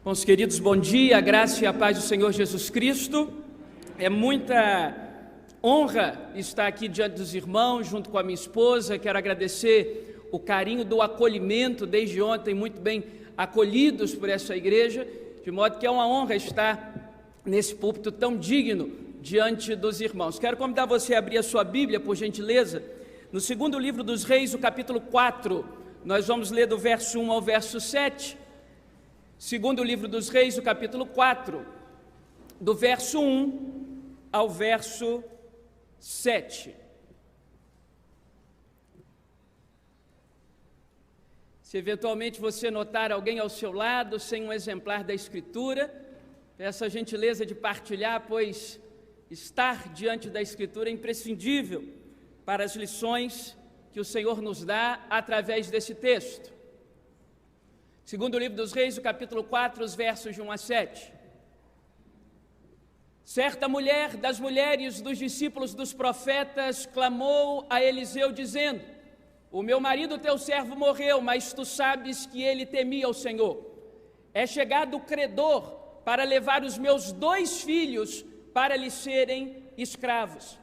Bons queridos, bom dia, a graça e a paz do Senhor Jesus Cristo. É muita honra estar aqui diante dos irmãos, junto com a minha esposa. Quero agradecer o carinho do acolhimento, desde ontem muito bem acolhidos por essa igreja, de modo que é uma honra estar nesse púlpito tão digno diante dos irmãos. Quero convidar você a abrir a sua Bíblia, por gentileza, no segundo livro dos Reis, o capítulo 4. Nós vamos ler do verso 1 ao verso 7. Segundo livro dos Reis, o capítulo 4, do verso 1 ao verso 7. Se eventualmente você notar alguém ao seu lado sem um exemplar da Escritura, peço a gentileza de partilhar, pois estar diante da Escritura é imprescindível para as lições que o Senhor nos dá através desse texto. Segundo o livro dos Reis, o capítulo 4, os versos de 1 a 7. Certa mulher das mulheres dos discípulos dos profetas clamou a Eliseu dizendo: o meu marido teu servo morreu, mas tu sabes que ele temia o Senhor. É chegado o credor para levar os meus 2 filhos para lhe serem escravos.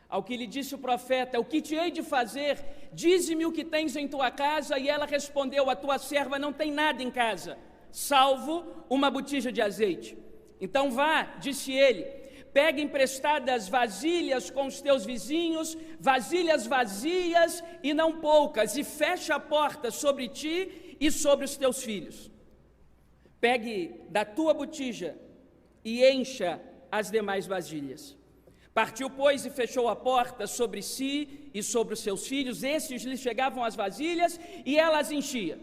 Ao que lhe disse o profeta: o que te hei de fazer? Dize-me o que tens em tua casa. E ela respondeu: a tua serva não tem nada em casa, salvo uma botija de azeite. Então vá, disse ele, pega emprestadas vasilhas com os teus vizinhos, vasilhas vazias e não poucas, e fecha a porta sobre ti e sobre os teus filhos. Pegue da tua botija e encha as demais vasilhas. Partiu, pois, e fechou a porta sobre si e sobre os seus filhos. Estes lhe chegavam as vasilhas e ela as enchia.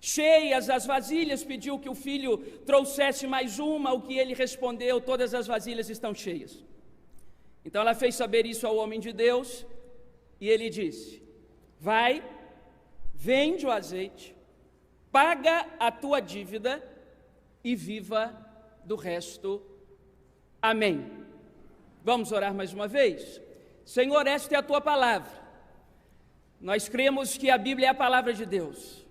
Cheias as vasilhas, pediu que o filho trouxesse mais uma, ao que ele respondeu: todas as vasilhas estão cheias. Então ela fez saber isso ao homem de Deus, e ele disse: vai, vende o azeite, paga a tua dívida e viva do resto. Amém. Vamos orar mais uma vez? Senhor, esta é a tua palavra. Nós cremos que a Bíblia é a palavra de Deus.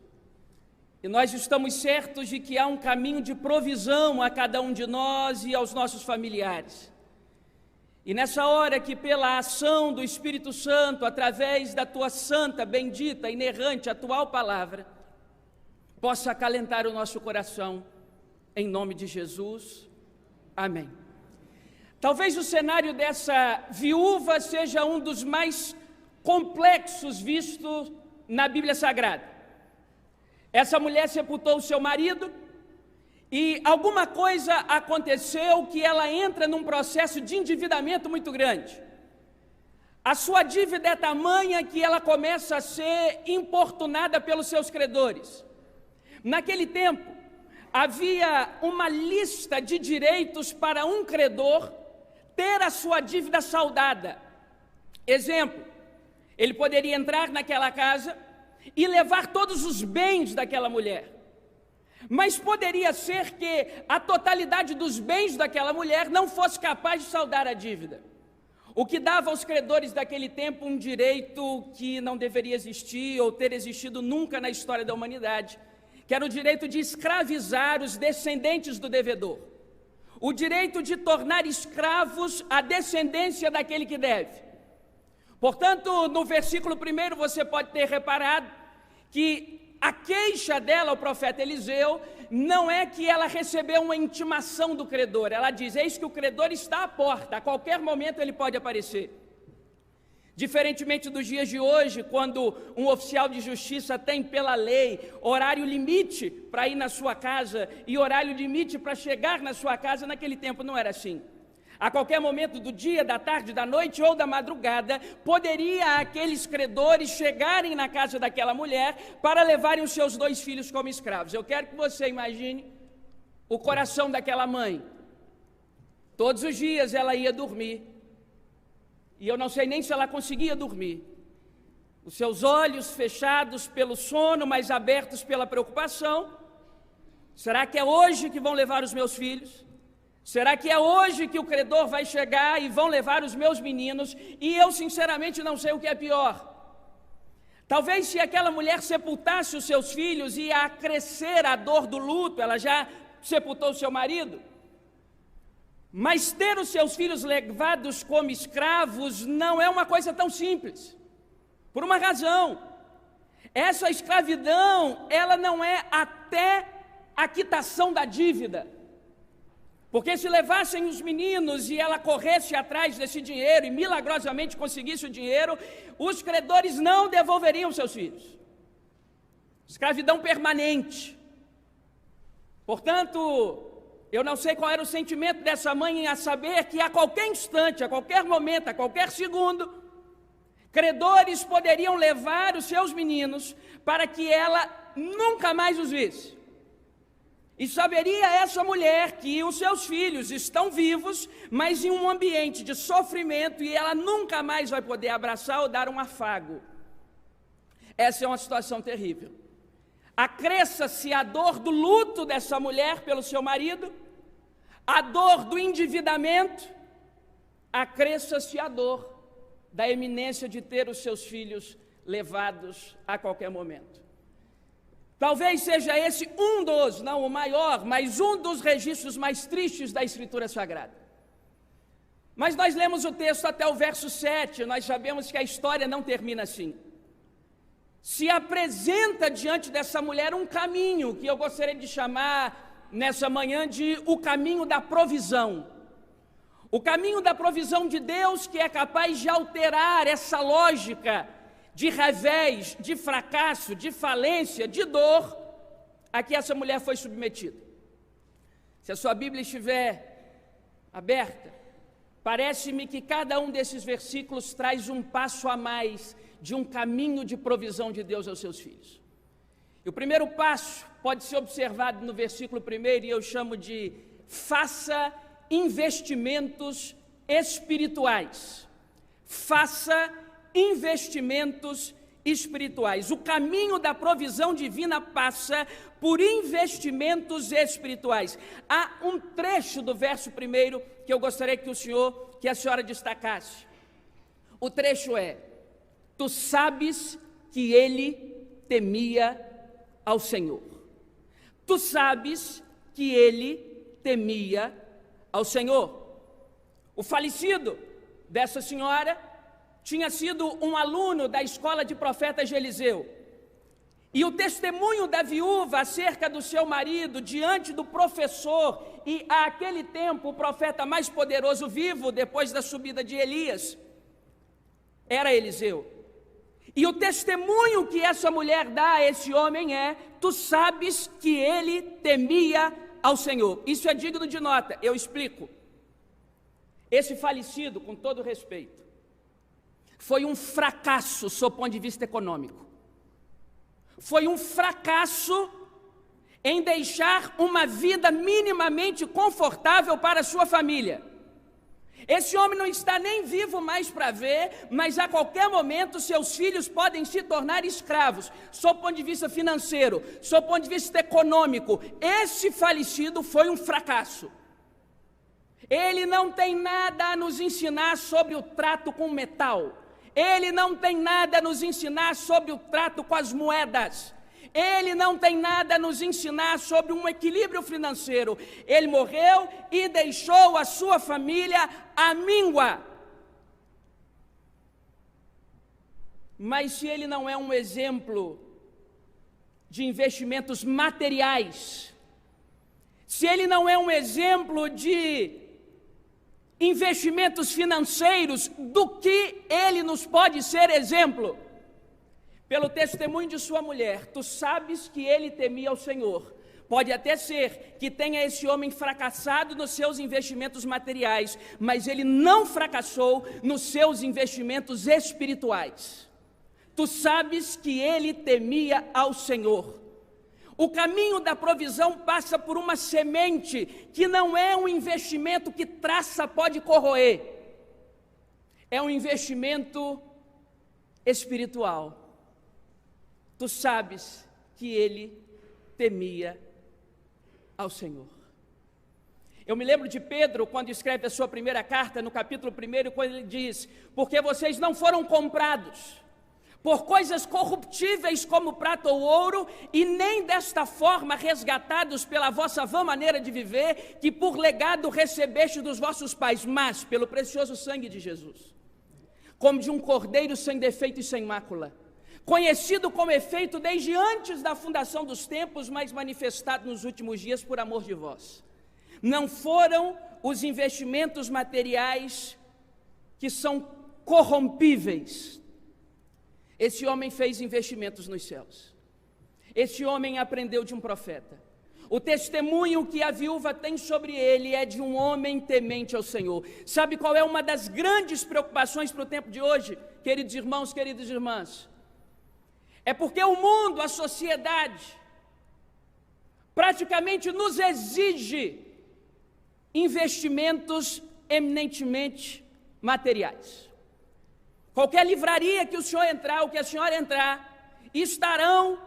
E nós estamos certos de que há um caminho de provisão a cada um de nós e aos nossos familiares. E nessa hora que, pela ação do Espírito Santo, através da tua santa, bendita, inerrante, atual palavra, possa acalentar o nosso coração, em nome de Jesus. Amém. Talvez o cenário dessa viúva seja um dos mais complexos vistos na Bíblia Sagrada. Essa mulher sepultou o seu marido e alguma coisa aconteceu que ela entra num processo de endividamento muito grande. A sua dívida é tamanha que ela começa a ser importunada pelos seus credores. Naquele tempo, havia uma lista de direitos para um credor ter a sua dívida saldada. Exemplo, ele poderia entrar naquela casa e levar todos os bens daquela mulher, mas poderia ser que a totalidade dos bens daquela mulher não fosse capaz de saldar a dívida, o que dava aos credores daquele tempo um direito que não deveria existir ou ter existido nunca na história da humanidade, que era o direito de escravizar os descendentes do devedor, o direito de tornar escravos a descendência daquele que deve. Portanto, no versículo 1 você pode ter reparado que a queixa dela, o profeta Eliseu, não é que ela recebeu uma intimação do credor. Ela diz: eis que o credor está à porta, a qualquer momento ele pode aparecer. Diferentemente dos dias de hoje, quando um oficial de justiça tem pela lei horário limite para ir na sua casa e horário limite para chegar na sua casa, naquele tempo não era assim. A qualquer momento do dia, da tarde, da noite ou da madrugada, poderia aqueles credores chegarem na casa daquela mulher para levarem os seus 2 filhos como escravos. Eu quero que você imagine o coração daquela mãe. Todos os dias ela ia dormir, e eu não sei nem se ela conseguia dormir. Os seus olhos fechados pelo sono, mas abertos pela preocupação. Será que é hoje que vão levar os meus filhos? Será que é hoje que o credor vai chegar e vão levar os meus meninos? E eu sinceramente não sei o que é pior. Talvez se aquela mulher sepultasse os seus filhos, ia crescer a dor do luto, ela já sepultou seu marido. Mas ter os seus filhos levados como escravos não é uma coisa tão simples, por uma razão. Essa escravidão, ela não é até a quitação da dívida. Porque se levassem os meninos e ela corresse atrás desse dinheiro e milagrosamente conseguisse o dinheiro, os credores não devolveriam seus filhos. Escravidão permanente. Portanto, eu não sei qual era o sentimento dessa mãe em saber que a qualquer instante, a qualquer momento, a qualquer segundo, credores poderiam levar os seus meninos para que ela nunca mais os visse. E saberia essa mulher que os seus filhos estão vivos, mas em um ambiente de sofrimento, e ela nunca mais vai poder abraçar ou dar um afago. Essa é uma situação terrível. Acresça-se a dor do luto dessa mulher pelo seu marido, a dor do endividamento, acresça-se a dor da iminência de ter os seus filhos levados a qualquer momento. Talvez seja esse um dos, não o maior, mas um dos registros mais tristes da Escritura Sagrada. Mas nós lemos o texto até o verso 7, nós sabemos que a história não termina assim. Se apresenta diante dessa mulher um caminho, que eu gostaria de chamar nessa manhã de o caminho da provisão. O caminho da provisão de Deus, que é capaz de alterar essa lógica de revés, de fracasso, de falência, de dor, a que essa mulher foi submetida. Se a sua Bíblia estiver aberta, parece-me que cada um desses versículos traz um passo a mais de um caminho de provisão de Deus aos seus filhos. E o primeiro passo pode ser observado no versículo 1, e eu chamo de faça investimentos espirituais. Faça investimentos espirituais. O caminho da provisão divina passa por investimentos espirituais. Há um trecho do verso 1 que eu gostaria que a senhora destacasse. O trecho é: tu sabes que ele temia ao Senhor. Tu sabes que ele temia ao Senhor. O falecido dessa senhora tinha sido um aluno da escola de profetas de Eliseu. E o testemunho da viúva acerca do seu marido diante do professor, e àquele tempo o profeta mais poderoso vivo depois da subida de Elias, era Eliseu. E o testemunho que essa mulher dá a esse homem é: tu sabes que ele temia ao Senhor. Isso é digno de nota, eu explico. Esse falecido, com todo respeito, foi um fracasso sob o ponto de vista econômico. Foi um fracasso em deixar uma vida minimamente confortável para a sua família. Esse homem não está nem vivo mais para ver, mas a qualquer momento seus filhos podem se tornar escravos, sob o ponto de vista financeiro, sob o ponto de vista econômico. Esse falecido foi um fracasso. Ele não tem nada a nos ensinar sobre o trato com o metal. Ele não tem nada a nos ensinar sobre o trato com as moedas. Ele não tem nada a nos ensinar sobre um equilíbrio financeiro. Ele morreu e deixou a sua família à míngua. Mas se ele não é um exemplo de investimentos materiais, se ele não é um exemplo de investimentos financeiros, do que ele nos pode ser exemplo? Pelo testemunho de sua mulher, tu sabes que ele temia ao Senhor. Pode até ser que tenha esse homem fracassado nos seus investimentos materiais, mas ele não fracassou nos seus investimentos espirituais. Tu sabes que ele temia ao Senhor. O caminho da provisão passa por uma semente que não é um investimento que traça pode corroer. É um investimento espiritual. Tu sabes que ele temia ao Senhor. Eu me lembro de Pedro, quando escreve a sua primeira carta, no capítulo 1, quando ele diz: porque vocês não foram comprados por coisas corruptíveis como prata ou ouro, e nem desta forma resgatados pela vossa vã maneira de viver, que por legado recebeste dos vossos pais, mas pelo precioso sangue de Jesus, como de um cordeiro sem defeito e sem mácula, conhecido como efeito desde antes da fundação dos tempos, mas manifestado nos últimos dias por amor de vós. Não foram os investimentos materiais que são corrompíveis. Esse homem fez investimentos nos céus. Esse homem aprendeu de um profeta. O testemunho que a viúva tem sobre ele é de um homem temente ao Senhor. Sabe qual é uma das grandes preocupações para o tempo de hoje, queridos irmãos, queridas irmãs? É porque o mundo, a sociedade, praticamente nos exige investimentos eminentemente materiais. Qualquer livraria que o senhor entrar, ou que a senhora entrar, estarão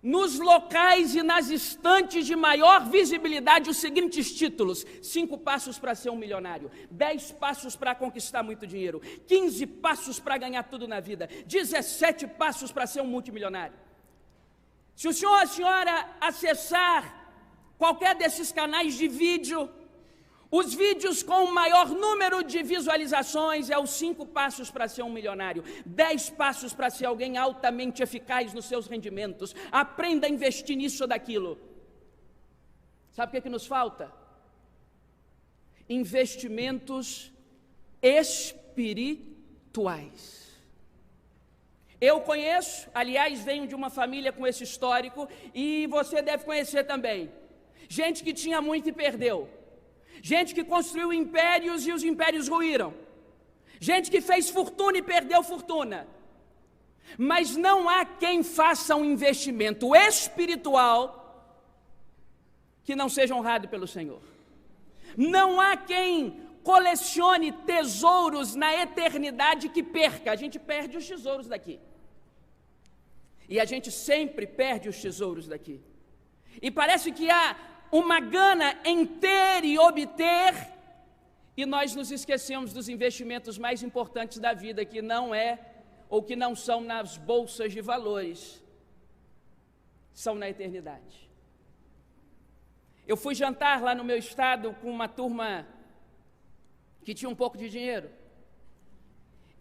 nos locais e nas estantes de maior visibilidade os seguintes títulos: 5 passos para ser um milionário, 10 passos para conquistar muito dinheiro, 15 passos para ganhar tudo na vida, 17 passos para ser um multimilionário. Se o senhor ou a senhora acessar qualquer desses canais de vídeo, os vídeos com o maior número de visualizações é os 5 passos para ser um milionário, 10 passos para ser alguém altamente eficaz nos seus rendimentos. Aprenda a investir nisso ou daquilo. Sabe o que nos falta? Investimentos espirituais. Eu conheço, aliás, venho de uma família com esse histórico, e você deve conhecer também. Gente que tinha muito e perdeu. Gente que construiu impérios e os impérios ruíram. Gente que fez fortuna e perdeu fortuna. Mas não há quem faça um investimento espiritual que não seja honrado pelo Senhor. Não há quem colecione tesouros na eternidade que perca. A gente perde os tesouros daqui. E a gente sempre perde os tesouros daqui. E parece que há uma gana em ter e obter, e nós nos esquecemos dos investimentos mais importantes da vida, que não é, ou que não são nas bolsas de valores, são na eternidade. Eu fui jantar lá no meu estado com uma turma que tinha um pouco de dinheiro,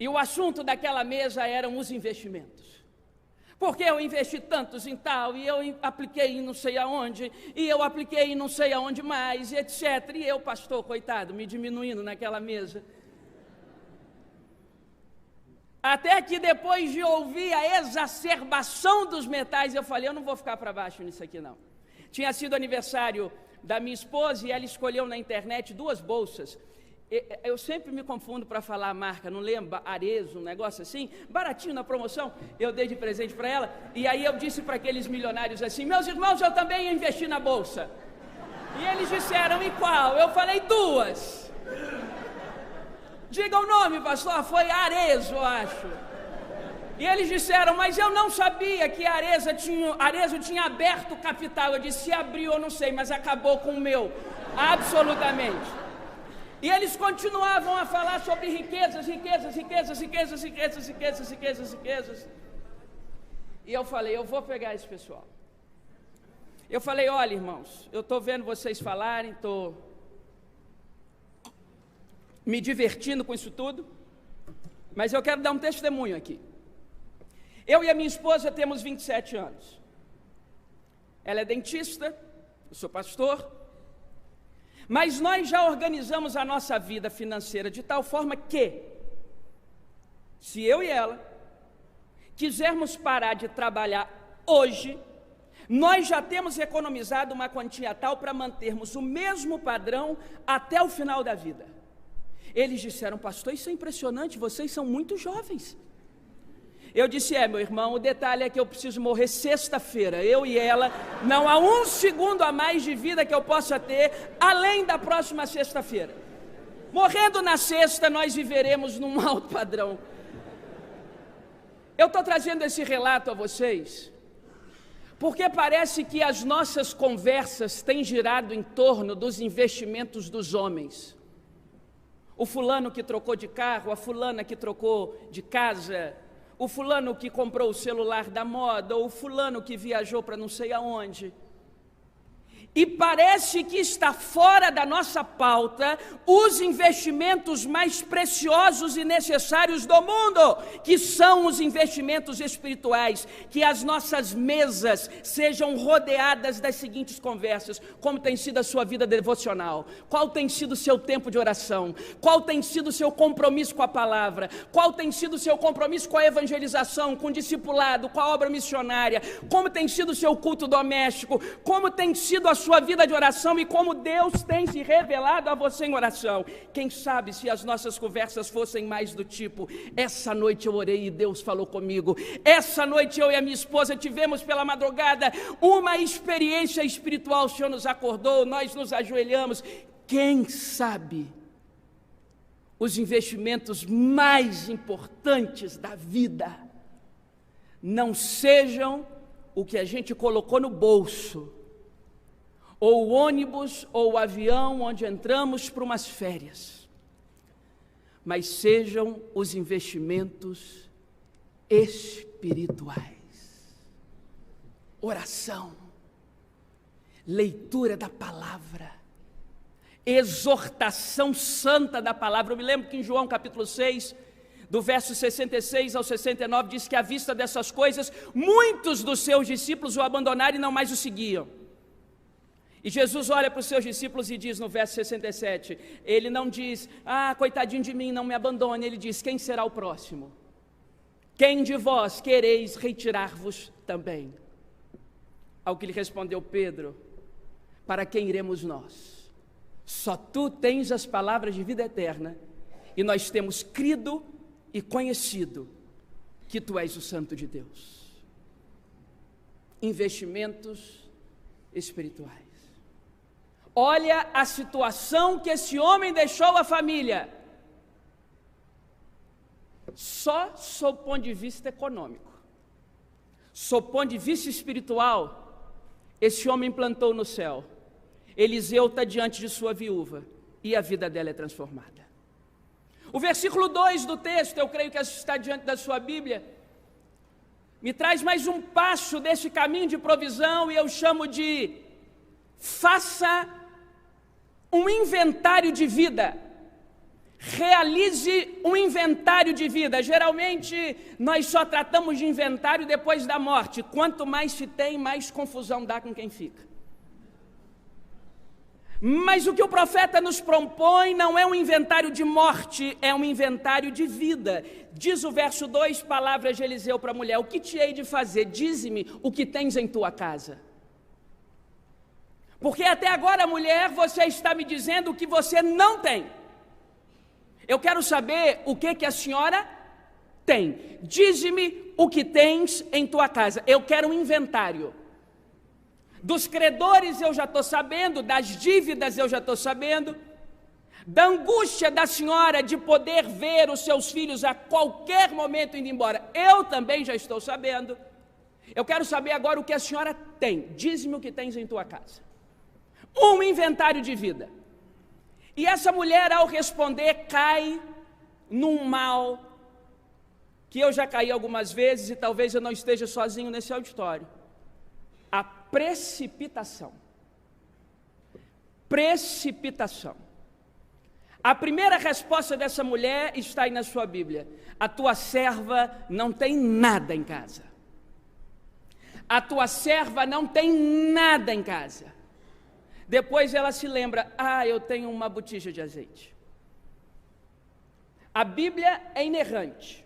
e o assunto daquela mesa eram os investimentos. Porque eu investi tantos em tal, e eu apliquei em não sei aonde, e eu apliquei em não sei aonde mais, e etc. E eu, pastor, coitado, me diminuindo naquela mesa. Até que depois de ouvir a exacerbação dos metais, eu falei, eu não vou ficar para baixo nisso aqui não. Tinha sido aniversário da minha esposa, e ela escolheu na internet 2 bolsas. Eu sempre me confundo para falar a marca, não lembro, Arezzo, um negócio assim, baratinho na promoção, eu dei de presente para ela, e aí eu disse para aqueles milionários assim, meus irmãos, eu também investi na bolsa. E eles disseram, e qual? Eu falei, 2. Diga o nome, pastor, foi Arezzo, eu acho. E eles disseram, mas eu não sabia que Arezzo tinha aberto capital. Eu disse, se abriu, eu não sei, mas acabou com o meu, absolutamente. E eles continuavam a falar sobre riquezas. E eu falei, eu vou pegar esse pessoal. Eu falei, olha, irmãos, eu estou vendo vocês falarem, estou me divertindo com isso tudo, mas eu quero dar um testemunho aqui. Eu e a minha esposa temos 27 anos. Ela é dentista, eu sou pastor. Mas nós já organizamos a nossa vida financeira de tal forma que, se eu e ela quisermos parar de trabalhar hoje, nós já temos economizado uma quantia tal para mantermos o mesmo padrão até o final da vida. Eles disseram, pastor, isso é impressionante, vocês são muito jovens. Eu disse, meu irmão, o detalhe é que eu preciso morrer sexta-feira, eu e ela, não há 1 segundo a mais de vida que eu possa ter, além da próxima sexta-feira. Morrendo na sexta, nós viveremos num alto padrão. Eu estou trazendo esse relato a vocês, porque parece que as nossas conversas têm girado em torno dos investimentos dos homens. O fulano que trocou de carro, a fulana que trocou de casa, o fulano que comprou o celular da moda, ou o fulano que viajou para não sei aonde. E parece que está fora da nossa pauta os investimentos mais preciosos e necessários do mundo, que são os investimentos espirituais. Que as nossas mesas sejam rodeadas das seguintes conversas: como tem sido a sua vida devocional? Qual tem sido o seu tempo de oração? Qual tem sido o seu compromisso com a palavra? Qual tem sido o seu compromisso com a evangelização, com o discipulado, com a obra missionária? Como tem sido o seu culto doméstico? Como tem sido a sua vida de oração e como Deus tem se revelado a você em oração? Quem sabe se as nossas conversas fossem mais do tipo: essa noite eu orei e Deus falou comigo, essa noite eu e a minha esposa tivemos pela madrugada uma experiência espiritual, o Senhor nos acordou, nós nos ajoelhamos. Quem sabe os investimentos mais importantes da vida não sejam o que a gente colocou no bolso, ou o ônibus, ou o avião onde entramos para umas férias, mas sejam os investimentos espirituais. Oração, leitura da palavra, exortação santa da palavra. Eu me lembro que em João capítulo 6, do verso 66 ao 69, diz que à vista dessas coisas, muitos dos seus discípulos o abandonaram e não mais o seguiam. E Jesus olha para os seus discípulos e diz no verso 67, ele não diz: coitadinho de mim, não me abandone. Ele diz: quem será o próximo? Quem de vós quereis retirar-vos também? Ao que lhe respondeu Pedro: para quem iremos nós? Só tu tens as palavras de vida eterna, e nós temos crido e conhecido que tu és o Santo de Deus. Investimentos espirituais. Olha a situação que esse homem deixou a família, só sob o ponto de vista econômico. Sob o ponto de vista espiritual, esse homem plantou no céu. Eliseu está diante de sua viúva e a vida dela é transformada. O versículo 2 do texto, eu creio que está diante da sua Bíblia, me traz mais um passo desse caminho de provisão, e eu chamo de: faça um inventário de vida. Realize um inventário de vida. Geralmente nós só tratamos de inventário depois da morte. Quanto mais se tem, mais confusão dá com quem fica. Mas o que o profeta nos propõe não é um inventário de morte, é um inventário de vida. Diz o verso 2, palavras de Eliseu para a mulher: o que te hei de fazer? Dize-me o que tens em tua casa. Porque até agora, mulher, você está me dizendo o que você não tem. Eu quero saber o que a senhora tem. Dize-me o que tens em tua casa. Eu quero um inventário. Dos credores eu já estou sabendo, das dívidas eu já estou sabendo, da angústia da senhora de poder ver os seus filhos a qualquer momento indo embora, eu também já estou sabendo. Eu quero saber agora o que a senhora tem. Diz-me o que tens em tua casa. Um inventário de vida. E essa mulher, ao responder, cai num mal que eu já caí algumas vezes, e talvez eu não esteja sozinho nesse auditório: a precipitação. Precipitação. A primeira resposta dessa mulher está aí na sua Bíblia: a tua serva não tem nada em casa. A tua serva não tem nada em casa. Depois ela se lembra: eu tenho uma botija de azeite. A Bíblia é inerrante.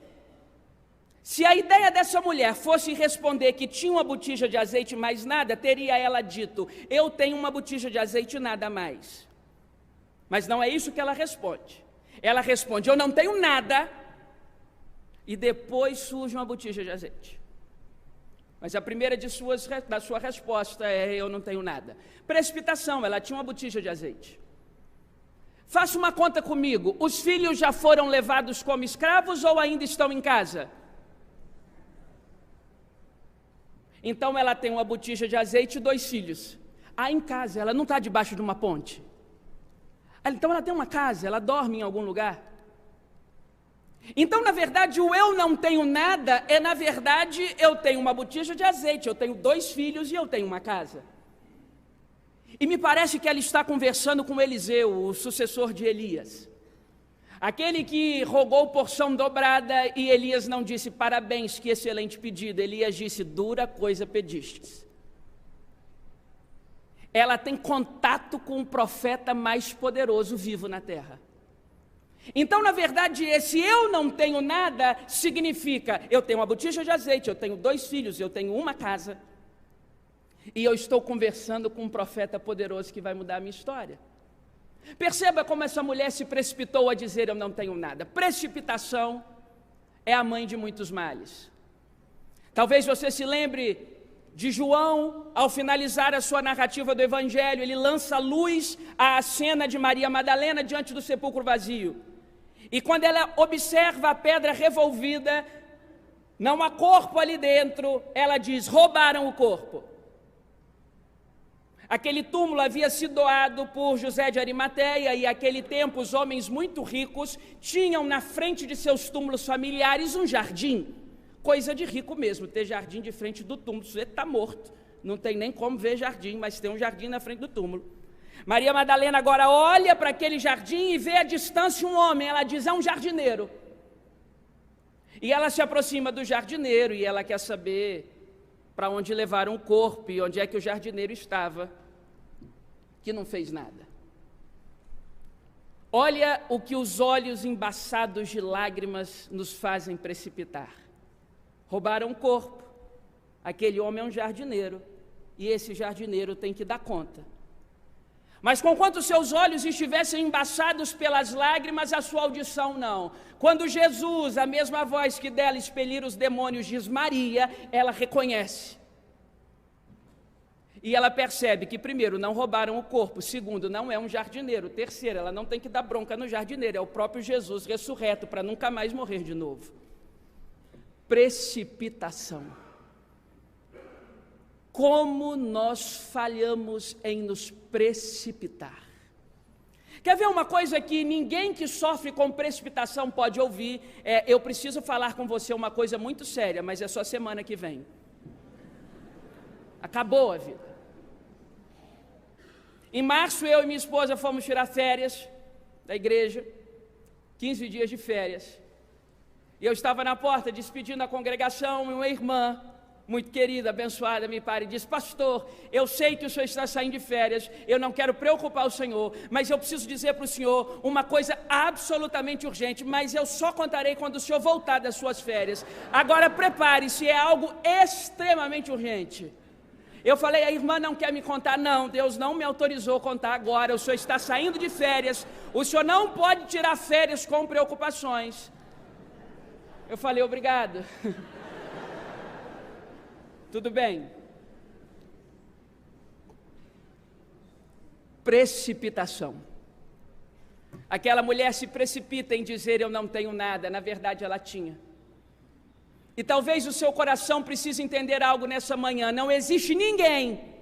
Se a ideia dessa mulher fosse responder que tinha uma botija de azeite e mais nada, teria ela dito: eu tenho uma botija de azeite e nada mais. Mas não é isso que ela responde. Ela responde: eu não tenho nada, e depois surge uma botija de azeite. Mas a primeira da sua resposta é: eu não tenho nada. Precipitação, ela tinha uma botija de azeite. Faça uma conta comigo: os filhos já foram levados como escravos ou ainda estão em casa? Então ela tem uma botija de azeite e 2 filhos. Em casa, ela não está debaixo de uma ponte. Então ela tem uma casa, ela dorme em algum lugar. Então, na verdade, o eu não tenho nada é, na verdade, eu tenho uma botija de azeite, eu tenho 2 filhos e eu tenho uma casa. E me parece que ela está conversando com Eliseu, o sucessor de Elias. Aquele que rogou porção dobrada e Elias não disse, parabéns, que excelente pedido. Elias disse, dura coisa pedistes. Ela tem contato com o profeta mais poderoso vivo na terra. Então, na verdade, esse eu não tenho nada significa, eu tenho uma botija de azeite, eu tenho 2 filhos, eu tenho uma casa. E eu estou conversando com um profeta poderoso que vai mudar a minha história. Perceba como essa mulher se precipitou a dizer, eu não tenho nada. Precipitação é a mãe de muitos males. Talvez você se lembre de João, ao finalizar a sua narrativa do Evangelho, ele lança luz à cena de Maria Madalena diante do sepulcro vazio. E quando ela observa a pedra revolvida, não há corpo ali dentro, ela diz, roubaram o corpo. Aquele túmulo havia sido doado por José de Arimateia e, naquele tempo, os homens muito ricos tinham na frente de seus túmulos familiares um jardim. Coisa de rico mesmo, ter jardim de frente do túmulo. Você está morto, não tem nem como ver jardim, mas tem um jardim na frente do túmulo. Maria Madalena agora olha para aquele jardim e vê à distância um homem. Ela diz, é um jardineiro. E ela se aproxima do jardineiro e ela quer saber para onde levaram o corpo e onde é que o jardineiro estava, que não fez nada. Olha o que os olhos embaçados de lágrimas nos fazem precipitar. Roubaram o corpo, aquele homem é um jardineiro, e esse jardineiro tem que dar conta. Mas conquanto seus olhos estivessem embaçados pelas lágrimas, a sua audição não. Quando Jesus, a mesma voz que dela expelir os demônios, diz Maria, ela reconhece. E ela percebe que, primeiro, não roubaram o corpo, segundo, não é um jardineiro, terceiro, ela não tem que dar bronca no jardineiro, é o próprio Jesus ressurreto, para nunca mais morrer de novo. Precipitação. Como nós falhamos em nos precipitar. Quer ver uma coisa que ninguém que sofre com precipitação pode ouvir? Eu preciso falar com você uma coisa muito séria, mas é só semana que vem. Acabou a vida. Em março, eu e minha esposa fomos tirar férias da igreja, 15 dias de férias. E eu estava na porta despedindo a congregação e uma irmã muito querida, abençoada, me para e diz, pastor, eu sei que o senhor está saindo de férias, eu não quero preocupar o senhor, mas eu preciso dizer para o senhor uma coisa absolutamente urgente, mas eu só contarei quando o senhor voltar das suas férias. Agora prepare-se, é algo extremamente urgente. Eu falei, a irmã não quer me contar, não, Deus não me autorizou a contar agora, o senhor está saindo de férias, o senhor não pode tirar férias com preocupações. Eu falei, obrigado. Tudo bem. Precipitação. Aquela mulher se precipita em dizer eu não tenho nada, na verdade ela tinha. E talvez o seu coração precise entender algo nessa manhã, não existe ninguém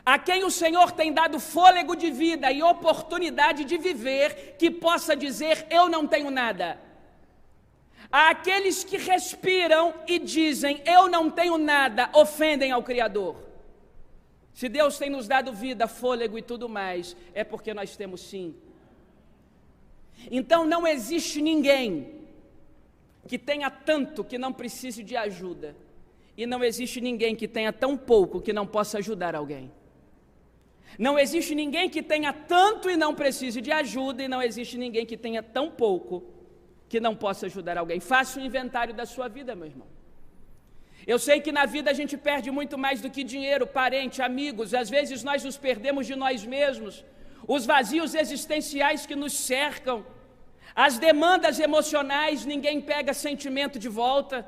a quem o Senhor tem dado fôlego de vida e oportunidade de viver que possa dizer eu não tenho nada. Há aqueles que respiram e dizem, eu não tenho nada, ofendem ao Criador. Se Deus tem nos dado vida, fôlego e tudo mais, é porque nós temos sim. Então não existe ninguém que tenha tanto que não precise de ajuda. E não existe ninguém que tenha tão pouco que não possa ajudar alguém. Não existe ninguém que tenha tanto e não precise de ajuda, e não existe ninguém que tenha tão pouco que não possa ajudar alguém. Faça um inventário da sua vida, meu irmão. Eu sei que na vida a gente perde muito mais do que dinheiro, parente, amigos. Às vezes nós nos perdemos de nós mesmos. Os vazios existenciais que nos cercam. As demandas emocionais, ninguém pega sentimento de volta.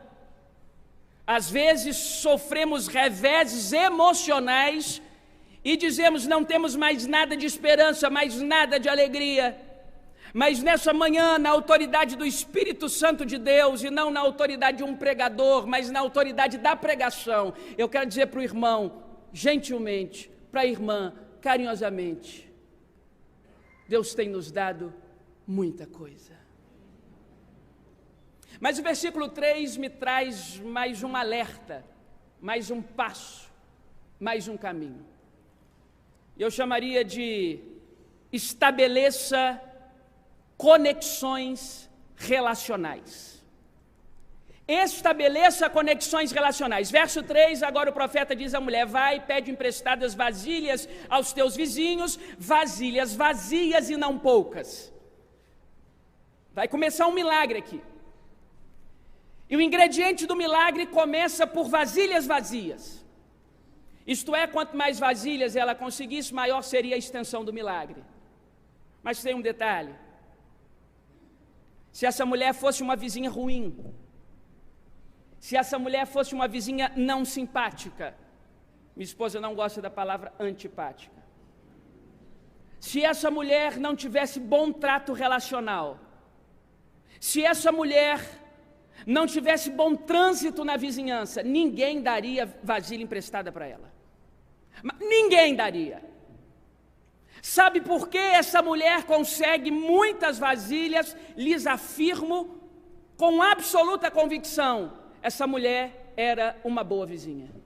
Às vezes sofremos reveses emocionais e dizemos não temos mais nada de esperança, mais nada de alegria. Mas nessa manhã, na autoridade do Espírito Santo de Deus, e não na autoridade de um pregador, mas na autoridade da pregação, eu quero dizer para o irmão, gentilmente, para a irmã, carinhosamente, Deus tem nos dado muita coisa. Mas o versículo 3 me traz mais um alerta, mais um passo, mais um caminho. Eu chamaria de estabeleça conexões relacionais. Estabeleça conexões relacionais. Verso 3, agora o profeta diz à mulher: vai, pede emprestadas vasilhas aos teus vizinhos, vasilhas vazias e não poucas. Vai começar um milagre aqui. E o ingrediente do milagre começa por vasilhas vazias. Isto é, quanto mais vasilhas ela conseguisse, maior seria a extensão do milagre. Mas tem um detalhe: se essa mulher fosse uma vizinha ruim, se essa mulher fosse uma vizinha não simpática, minha esposa não gosta da palavra antipática, se essa mulher não tivesse bom trato relacional, se essa mulher não tivesse bom trânsito na vizinhança, ninguém daria vasilha emprestada para ela. Ninguém daria. Sabe por que essa mulher consegue muitas vasilhas? Lhes afirmo com absoluta convicção: essa mulher era uma boa vizinha.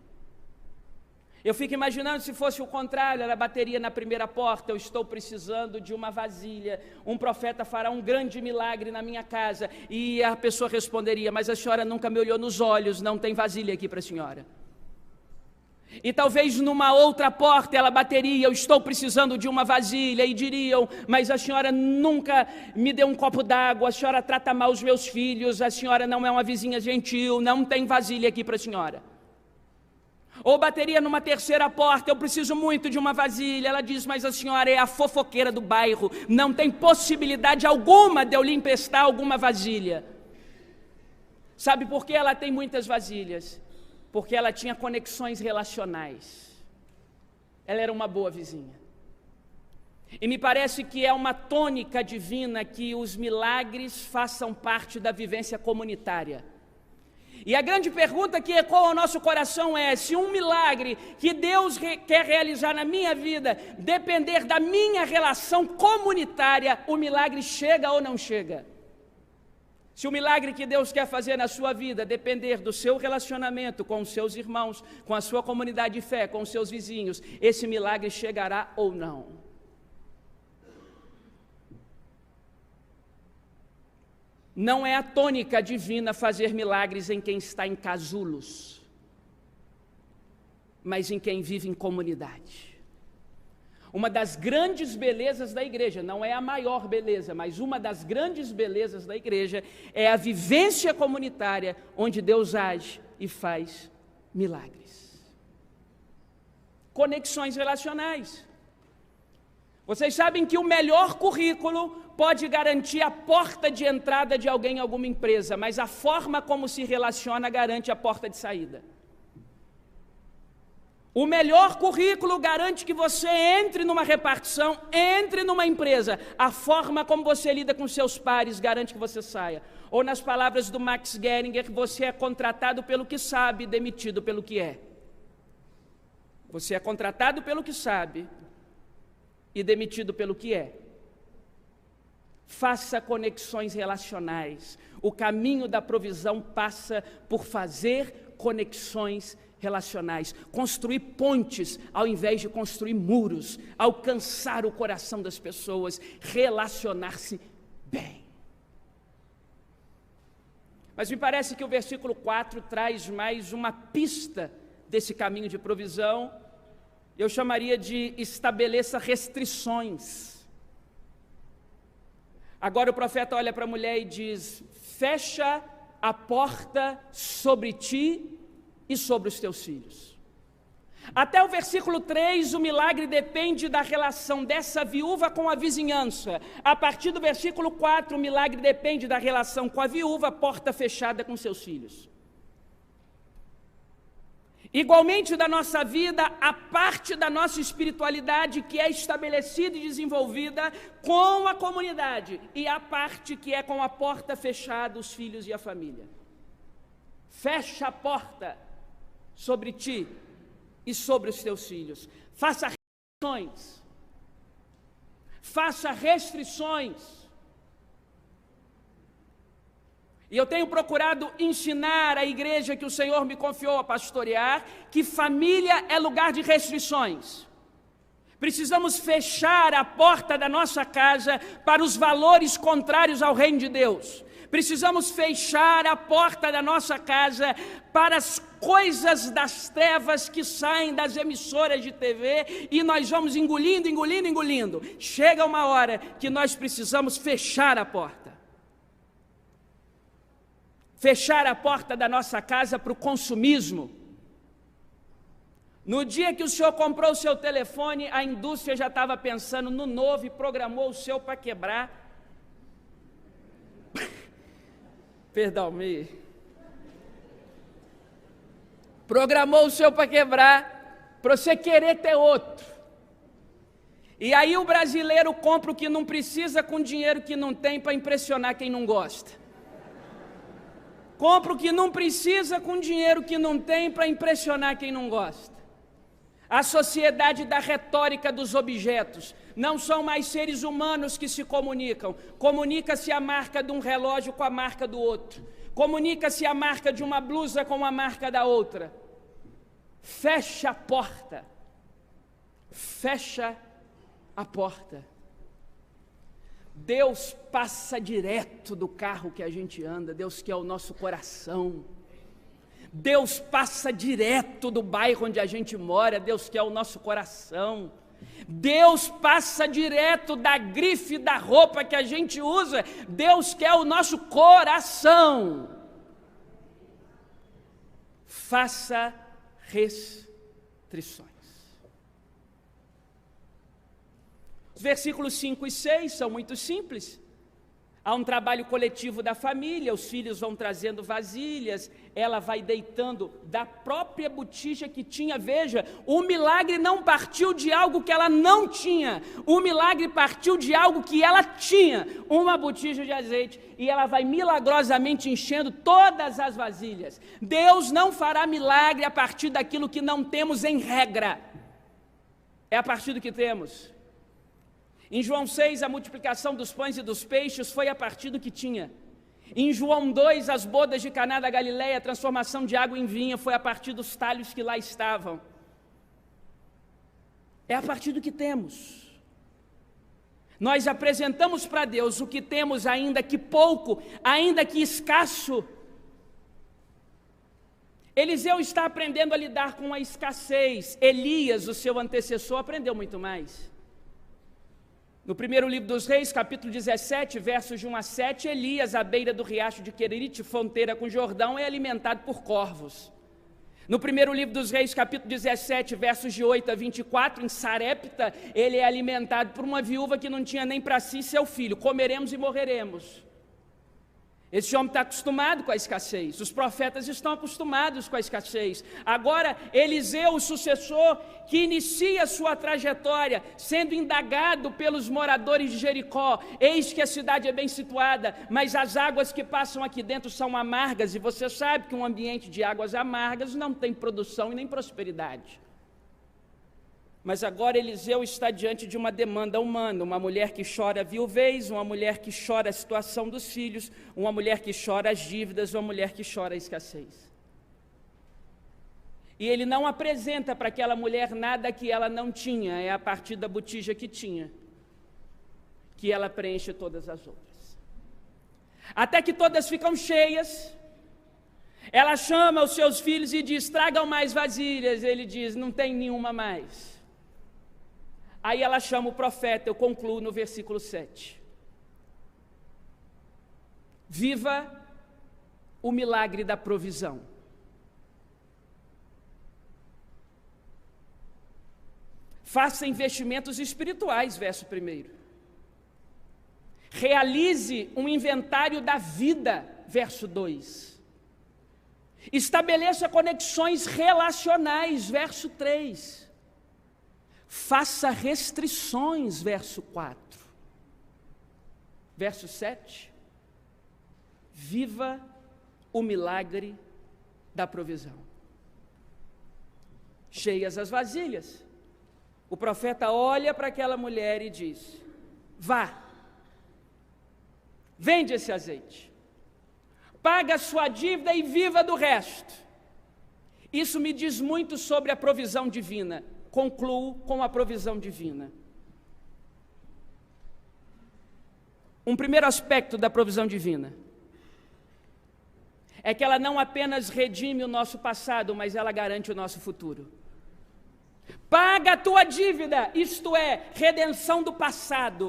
Eu fico imaginando se fosse o contrário, ela bateria na primeira porta: eu estou precisando de uma vasilha, um profeta fará um grande milagre na minha casa. E a pessoa responderia: mas a senhora nunca me olhou nos olhos, não tem vasilha aqui para a senhora. E talvez numa outra porta ela bateria: eu estou precisando de uma vasilha, e diriam: mas a senhora nunca me deu um copo d'água, a senhora trata mal os meus filhos, a senhora não é uma vizinha gentil, não tem vasilha aqui para a senhora. Ou bateria numa terceira porta: eu preciso muito de uma vasilha. Ela diz: mas a senhora é a fofoqueira do bairro, não tem possibilidade alguma de eu lhe emprestar alguma vasilha. Sabe por que ela tem muitas vasilhas? Porque ela tinha conexões relacionais. Ela era uma boa vizinha. E me parece que é uma tônica divina que os milagres façam parte da vivência comunitária. E a grande pergunta que ecoa ao nosso coração é: se um milagre que Deus quer realizar na minha vida depender da minha relação comunitária, o milagre chega ou não chega? Se o milagre que Deus quer fazer na sua vida depender do seu relacionamento com os seus irmãos, com a sua comunidade de fé, com os seus vizinhos, esse milagre chegará ou não? Não é a tônica divina fazer milagres em quem está em casulos, mas em quem vive em comunidade. Uma das grandes belezas da igreja, não é a maior beleza, mas uma das grandes belezas da igreja é a vivência comunitária, onde Deus age e faz milagres. Conexões relacionais. Vocês sabem que o melhor currículo pode garantir a porta de entrada de alguém em alguma empresa, mas a forma como se relaciona garante a porta de saída. O melhor currículo garante que você entre numa repartição, entre numa empresa. A forma como você lida com seus pares garante que você saia. Ou nas palavras do Max Geringer, você é contratado pelo que sabe, demitido pelo que é. Você é contratado pelo que sabe e demitido pelo que é. Faça conexões relacionais. O caminho da provisão passa por fazer conexões relacionais, construir pontes ao invés de construir muros, alcançar o coração das pessoas, relacionar-se bem. Mas me parece que o versículo 4 traz mais uma pista desse caminho de provisão. Eu chamaria de estabeleça restrições. Agora o profeta olha para a mulher e diz: fecha a porta sobre ti e sobre os teus filhos. Até o versículo 3, o milagre depende da relação dessa viúva com a vizinhança. A partir do versículo 4, o milagre depende da relação com a viúva, porta fechada com seus filhos. Igualmente da nossa vida, a parte da nossa espiritualidade que é estabelecida e desenvolvida com a comunidade, e a parte que é com a porta fechada, os filhos e a família. Fecha a porta sobre ti e sobre os teus filhos. Faça restrições. Faça restrições. E eu tenho procurado ensinar a igreja que o Senhor me confiou a pastorear, que família é lugar de restrições. Precisamos fechar a porta da nossa casa para os valores contrários ao reino de Deus. Precisamos fechar a porta da nossa casa para as coisas das trevas que saem das emissoras de TV e nós vamos engolindo. Chega uma hora que nós precisamos fechar a porta. Fechar a porta da nossa casa para o consumismo. No dia que o senhor comprou o seu telefone, a indústria já estava pensando no novo e programou o seu para quebrar. Perdão, programou o seu para quebrar, para você querer ter outro. E aí o brasileiro compra o que não precisa com dinheiro que não tem para impressionar quem não gosta. Compra o que não precisa com dinheiro que não tem para impressionar quem não gosta. A sociedade da retórica dos objetos. Não são mais seres humanos que se comunicam. Comunica-se a marca de um relógio com a marca do outro. Comunica-se a marca de uma blusa com a marca da outra. Fecha a porta. Fecha a porta. Deus passa direto do carro que a gente anda. Deus quer o nosso coração. Deus passa direto do bairro onde a gente mora. Deus quer o nosso coração. Deus passa direto da grife da roupa que a gente usa. Deus quer o nosso coração. Faça restrições. Os versículos 5 e 6 são muito simples. Há um trabalho coletivo da família, os filhos vão trazendo vasilhas, ela vai deitando da própria botija que tinha. Veja, o milagre não partiu de algo que ela não tinha, o milagre partiu de algo que ela tinha, uma botija de azeite, e ela vai milagrosamente enchendo todas as vasilhas. Deus não fará milagre a partir daquilo que não temos em regra, é a partir do que temos. Em João 6, a multiplicação dos pães e dos peixes foi a partir do que tinha. Em João 2, as bodas de Caná da Galileia, a transformação de água em vinho, foi a partir dos talhos que lá estavam. É a partir do que temos. Nós apresentamos para Deus o que temos, ainda que pouco, ainda que escasso. Eliseu está aprendendo a lidar com a escassez. Elias, o seu antecessor, aprendeu muito mais. No primeiro livro dos Reis, capítulo 17, versos de 1 a 7, Elias, à beira do riacho de Querite, fronteira com Jordão, é alimentado por corvos. No primeiro livro dos Reis, capítulo 17, versos de 8 a 24, em Sarepta, ele é alimentado por uma viúva que não tinha nem para si seu filho. Comeremos e morreremos. Esse homem está acostumado com a escassez, os profetas estão acostumados com a escassez. Agora, Eliseu, o sucessor, que inicia sua trajetória, sendo indagado pelos moradores de Jericó, eis que a cidade é bem situada, mas as águas que passam aqui dentro são amargas, e você sabe que um ambiente de águas amargas não tem produção e nem prosperidade. Mas agora Eliseu está diante de uma demanda humana, uma mulher que chora a viuvez, uma mulher que chora a situação dos filhos, uma mulher que chora as dívidas, uma mulher que chora a escassez. E ele não apresenta para aquela mulher nada que ela não tinha, é a partir da botija que tinha, que ela preenche todas as outras. Até que todas ficam cheias, ela chama os seus filhos e diz, tragam mais vasilhas, ele diz, não tem nenhuma mais. Aí ela chama o profeta, eu concluo no versículo 7. Viva o milagre da provisão. Faça investimentos espirituais, verso 1. Realize um inventário da vida, verso 2. Estabeleça conexões relacionais, verso 3. Faça restrições, verso 4. Verso 7. Viva o milagre da provisão. Cheias as vasilhas. O profeta olha para aquela mulher e diz, vá, vende esse azeite. paga a sua dívida e viva do resto. Isso me diz muito sobre a provisão divina. Concluo com a provisão divina. Um primeiro aspecto da provisão divina é que ela não apenas redime o nosso passado, mas ela garante o nosso futuro. Paga a tua dívida, isto é, redenção do passado.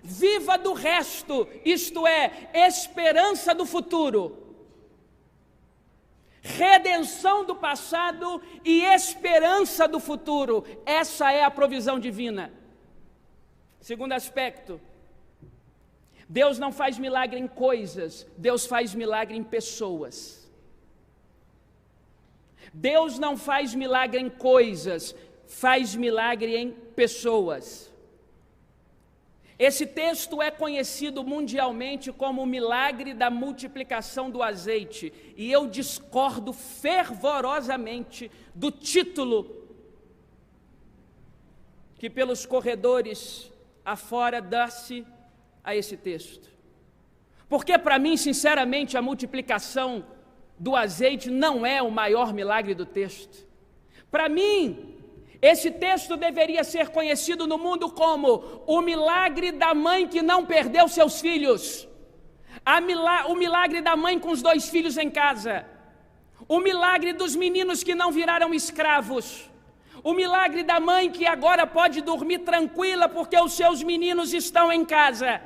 Viva do resto, isto é, esperança do futuro. Redenção do passado e esperança do futuro. Essa é a provisão divina. Segundo aspecto, Deus não faz milagre em coisas, Deus faz milagre em pessoas. Deus não faz milagre em coisas, faz milagre em pessoas. Esse texto é conhecido mundialmente como o milagre da multiplicação do azeite, e eu discordo fervorosamente do título que pelos corredores afora dá-se a esse texto. Porque para mim, sinceramente, a multiplicação do azeite não é o maior milagre do texto. Para mim, esse texto deveria ser conhecido no mundo como o milagre da mãe que não perdeu seus filhos, o milagre da mãe com os 2 filhos em casa, o milagre dos meninos que não viraram escravos, o milagre da mãe que agora pode dormir tranquila porque os seus meninos estão em casa.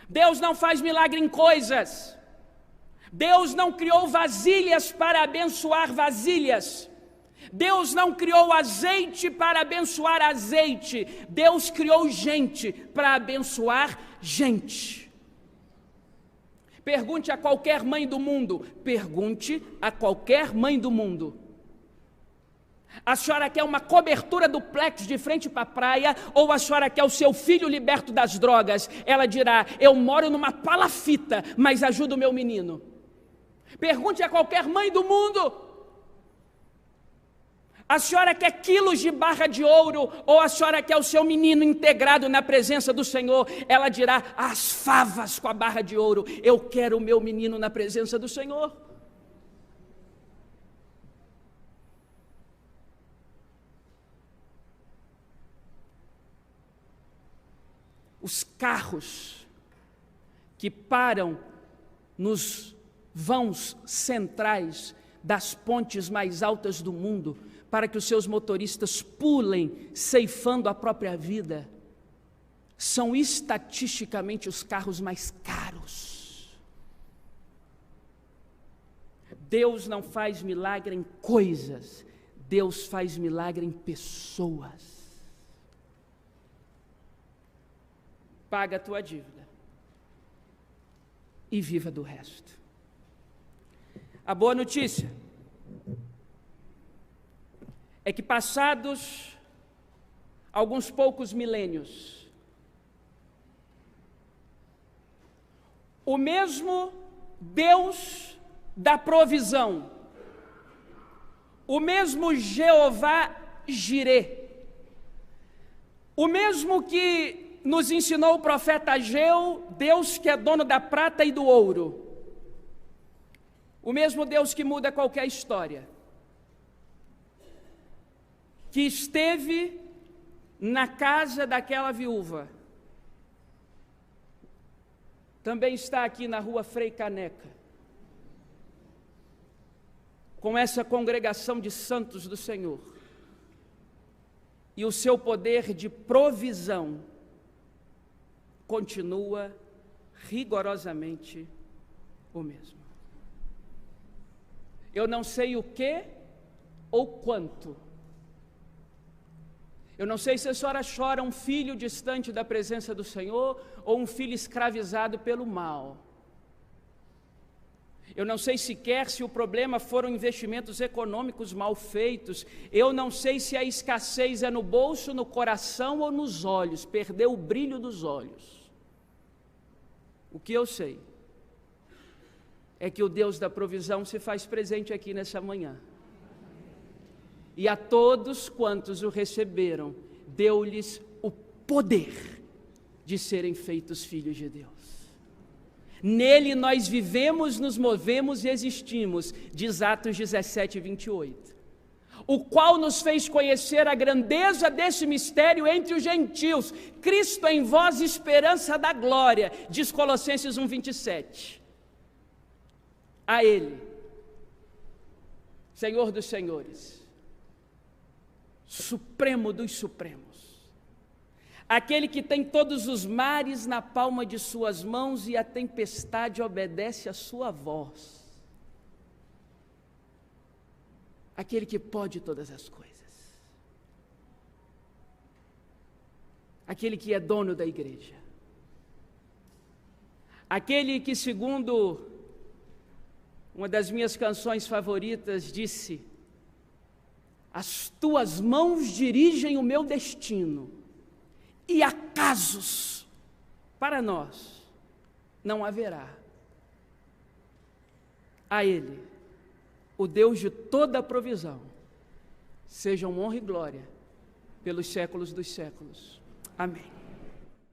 Deus não faz milagre em coisas. Deus não criou vasilhas para abençoar vasilhas. Deus não criou azeite para abençoar azeite. Deus criou gente para abençoar gente. Pergunte a qualquer mãe do mundo. Pergunte a qualquer mãe do mundo. A senhora quer uma cobertura duplex de frente para a praia, ou a senhora quer o seu filho liberto das drogas? Ela dirá: eu moro numa palafita, mas ajudo o meu menino. Pergunte a qualquer mãe do mundo. A senhora quer quilos de barra de ouro, ou a senhora quer o seu menino integrado na presença do Senhor? Ela dirá: as favas com a barra de ouro. Eu quero o meu menino na presença do Senhor. Os carros que param nos vãos centrais das pontes mais altas do mundo, para que os seus motoristas pulem, ceifando a própria vida, são estatisticamente os carros mais caros. Deus não faz milagre em coisas, Deus faz milagre em pessoas. Paga a tua dívida e viva do resto. A boa notícia é que passados alguns poucos milênios, o mesmo Deus da provisão, o mesmo Jeová Jirê, o mesmo que nos ensinou o profeta Ageu, Deus que é dono da prata e do ouro, o mesmo Deus que muda qualquer história, que esteve na casa daquela viúva, também está aqui na rua Frei Caneca, com essa congregação de santos do Senhor, e o seu poder de provisão continua rigorosamente o mesmo. Eu não sei o que ou quanto. Eu não sei se a senhora chora um filho distante da presença do Senhor ou um filho escravizado pelo mal. Eu não sei sequer se o problema foram investimentos econômicos mal feitos. Eu não sei se a escassez é no bolso, no coração ou nos olhos. Perdeu o brilho dos olhos. O que eu sei é que o Deus da provisão se faz presente aqui nessa manhã. E a todos quantos o receberam, deu-lhes o poder de serem feitos filhos de Deus. Nele nós vivemos, nos movemos e existimos, diz Atos 17, 28. O qual nos fez conhecer a grandeza desse mistério entre os gentios, Cristo em vós, esperança da glória, diz Colossenses 1, 27. A Ele, Senhor dos senhores, Supremo dos supremos, aquele que tem todos os mares na palma de suas mãos e a tempestade obedece à sua voz, aquele que pode todas as coisas, aquele que é dono da igreja, aquele que, segundo uma das minhas canções favoritas, disse: as tuas mãos dirigem o meu destino, e acasos para nós não haverá. A Ele, o Deus de toda a provisão, sejam honra e glória pelos séculos dos séculos. Amém.